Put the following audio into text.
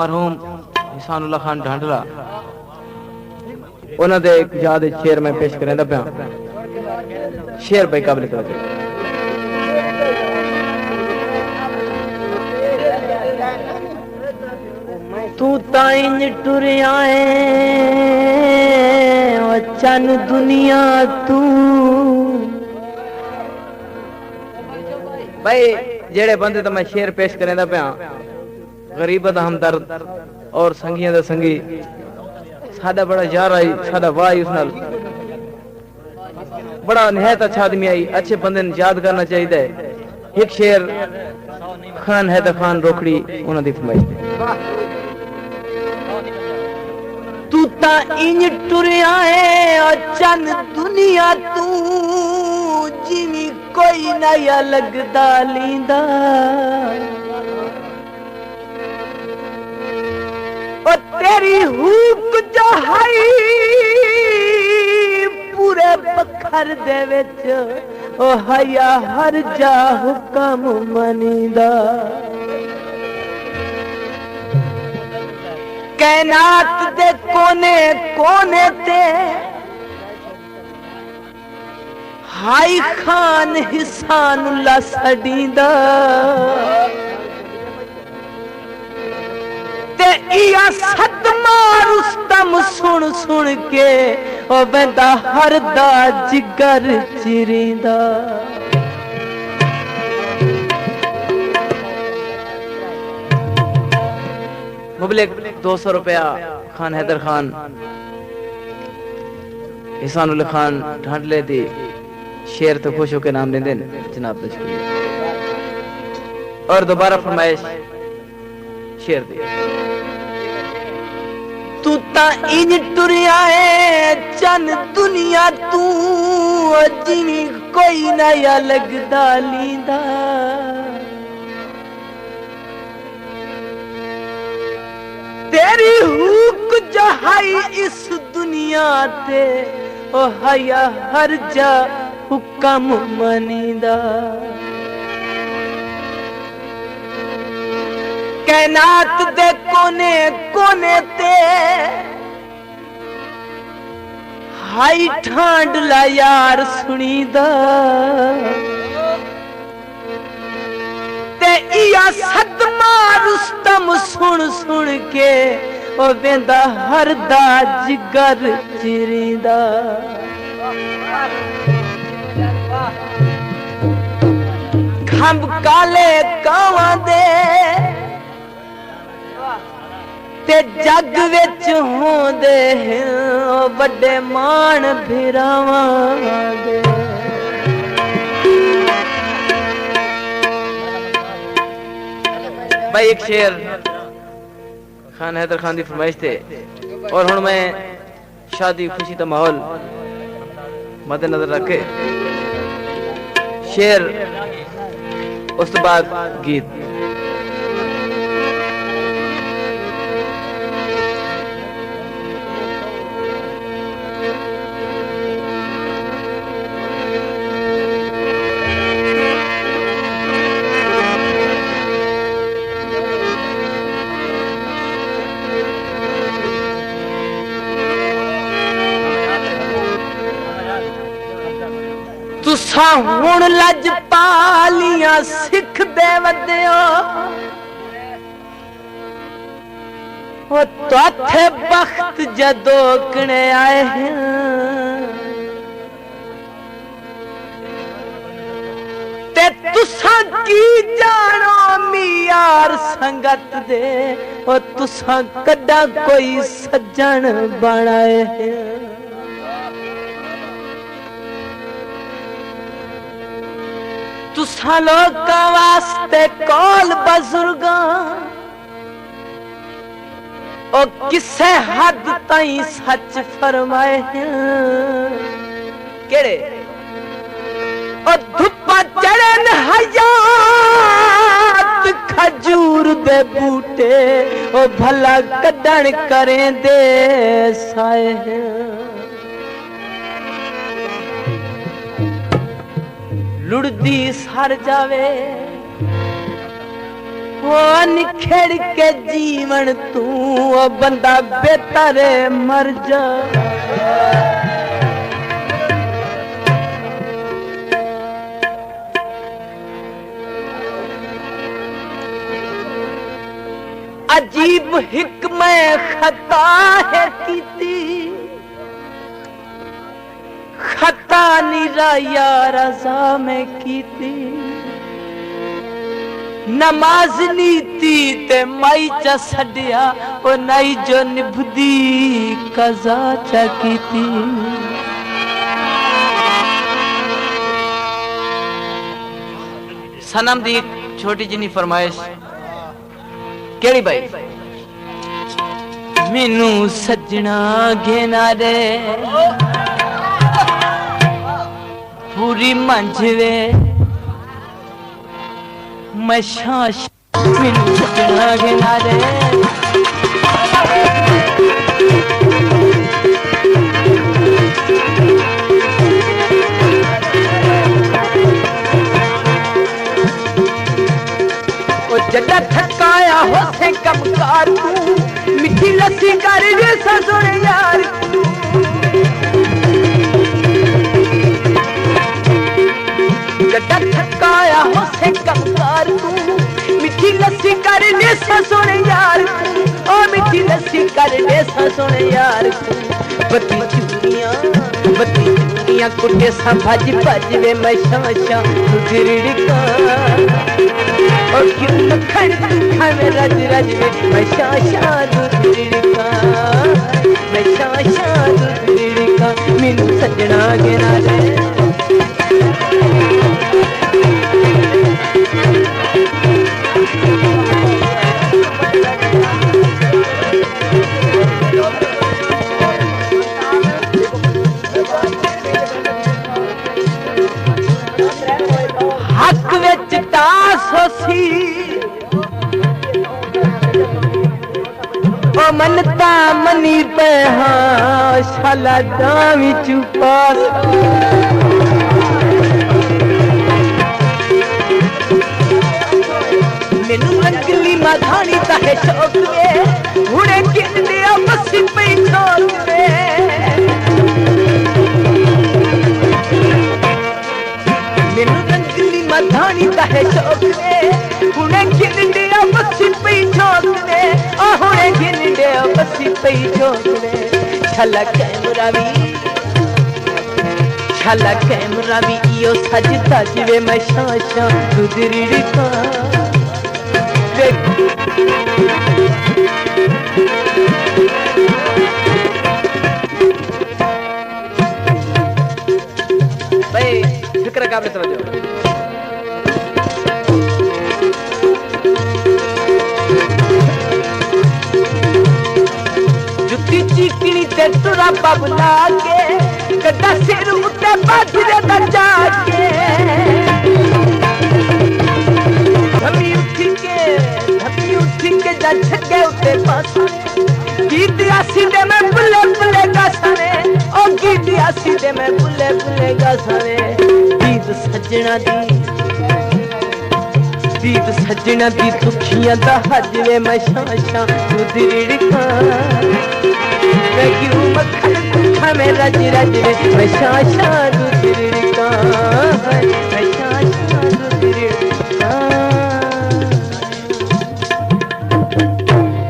मरहूम हिसानुल्लाह खान ढांडला उन्होंने एक याद शेर में पेश करें पिया शेर भाई काबिल कर तू ताइन टुरिया चन दुनिया तू भाई जेड़े बंदे तो मैं शेर पेश करें पिया गरीब दा हमदर्द और संगियां दा संगी सादा बड़ा यार आई सादा वाई उस नाल बड़ा निहायत अच्छा आदमी आई अच्छे बंदे ने याद करना चाहिए। एक शेर खान हैदर खान रोकड़ी उन्हां दी फरमाइश तू ता इंज टुरिया है चन दुनिया तू जिनी कोई नया लगदा लींदा ओ तेरी हुक जहाई पूरे बखर दे विच ओ हया हर जा हुक्म मनीदा कैनात दे कोने कोने ते हाई खान हिसानुल्लाह सडींदा इया सदमा रुस्तम सुन सुन के ओ बंदा हर दा जिगर चिरिंदा मुबलिक 200 रुपया खान हैदर खान हिसानुल्लाह खान ढांडले दी शेर तो खुश होकर नाम लेंदे जनाब दा शुक्रिया। और दोबारा फरमाइश शेर दी तू ता इंज टुरिया है चन दुनिया तू जिनी कोई नया लगदा लींदा तेरी हुक जहाई इस दुनिया ते ओ हया हर जा हुक्म मनीदा कैनात दे कोने कोने ते हाई ठांडला यार सुनीदा ते इया सदमा रुस्तम सुन सुन के ओ वेंदा हर दा जिगर चिरिंदा खंभ काले कावां दे ते जग विच होंदे बड़े मान फिरावां दे भाई एक शेर खान हैदर खान दी फरमाइश थे और हुण मैं शादी खुशी दा माहौल मद्देनजर रख के शेर उस तो बाद गीत तुसा हुण लज पालियां सिख दे वदियो ओ तोथे बख्त जदोकने आए हैं ते तुसा की जानो मियार संगत दे ओ तुसा कदा कोई सज्जन बनाए हैं तुसा लोकां वास्ते कौल बजुर्गां ओ किसे हद ताईं सच फरमाए केड़े ओ धुप्पा चढ़न हयात खजूर दे बूटे ओ भला कड्डण करें दे साए लुड़दी सर जावे वो निखेड़ के जीवन तू ओ बंदा बेहतर मर जा। अजीब हिकमे खता है कीती खता निरा यार रज़ा में कीती नमाज नीति ते माई चा सडिया ओ नाई जो निभदी कज़ा चा कीती। सनम दी छोटी जिनी फरमाइश केड़ी भाई मैनू सजना घेना रे पूरी मंझवे मैं शाश मैनू सजना घेना रे जड़ा थकाया हो से कमकार तू मिठी लस्सी कर रे ससुर यार जड़ा थकाया हो से कमकार तू मिठी लस्सी कर रे ससुर यार ओ मिठी लस्सी कर रे ससुर यार बत्ती चूड़ियां कुटे सा भज भज वे मैं शाशा गिरड़का और क्यों मखन खावे रज रज वे मैं शाशा गिरड़का मैं शाशा गिरड़का मैनू सजना घेना रे हक विच तास होसी ओ मनता मनी पे हाँ शाला दावी चुपास मैनू रंगली माधानी ताहे शौक वे हुणे किन दिया बसी पे छोक वे मैनू रंगली माधानी ताहे शौक वे हुणे किन दिया बसी पे छोक वे ओ हुणे किन दिया बसी पे छोक वे छला कैमरा भी इयो सजदा जिवे मैं शाशा गुजरी का भाई फिक्र काबिल तवज्जो जुत्ती चीकनी ते टुरा बबला के गड्ढा सिर उत्ते बाजरे दा जाके धमी उठ के जा छके उत्ते पासा गीत आसी दे मैं बुले बुले गासने ओ गीत आसी दे मैं बुले बुले गासने गीत सजना दी दुखियां दा हजवे मैं शाशा गुजरिड़का क्यों मखन खा में रज रज मैं शाशा गुजरिड़का मैं